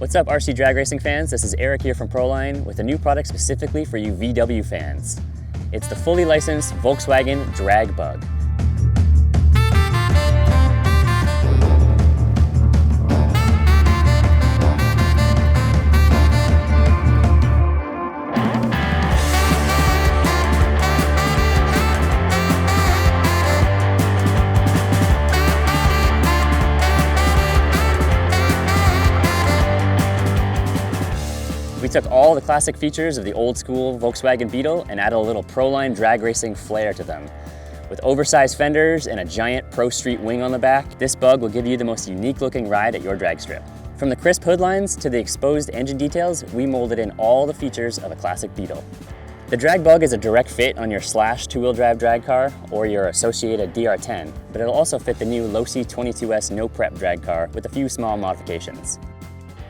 What's up, RC drag racing fans? This is Eric here from Proline with a new product specifically for you VW fans. It's the fully licensed Volkswagen Drag Bug. We took all the classic features of the old school Volkswagen Beetle and added a little Proline drag racing flair to them. With oversized fenders and a giant Pro Street wing on the back, this Bug will give you the most unique looking ride at your drag strip. From the crisp hood lines to the exposed engine details, we molded in all the features of a classic Beetle. The Drag Bug is a direct fit on your Slash two-wheel drive drag car or your associated DR10, but it'll also fit the new Losi 22S no prep drag car with a few small modifications.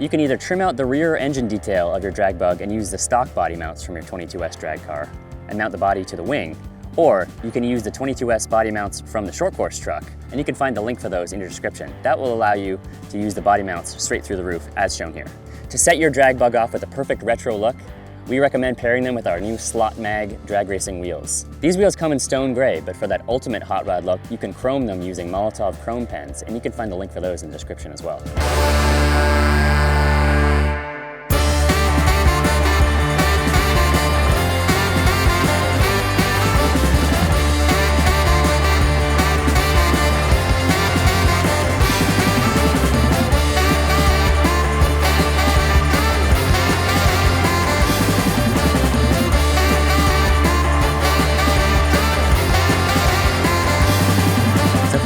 You can either trim out the rear engine detail of your Drag Bug and use the stock body mounts from your 22S drag car and mount the body to the wing, or you can use the 22S body mounts from the short course truck, and you can find the link for those in your description. That will allow you to use the body mounts straight through the roof as shown here. To set your Drag Bug off with a perfect retro look, we recommend pairing them with our new Slot Mag drag racing wheels. These wheels come in stone gray, but for that ultimate hot rod look, you can chrome them using Molotow chrome pens, and you can find the link for those in the description as well.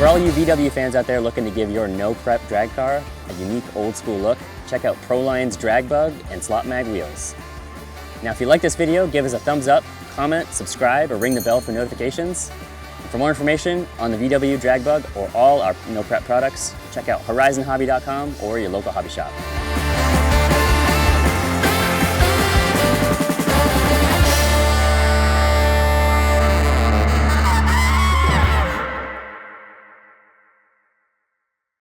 For all you VW fans out there looking to give your no-prep drag car a unique old-school look, check out Proline's Drag Bug and Slot Mag wheels. Now, if you like this video, give us a thumbs up, comment, subscribe, or ring the bell for notifications. And for more information on the VW Drag Bug or all our no-prep products, check out horizonhobby.com or your local hobby shop.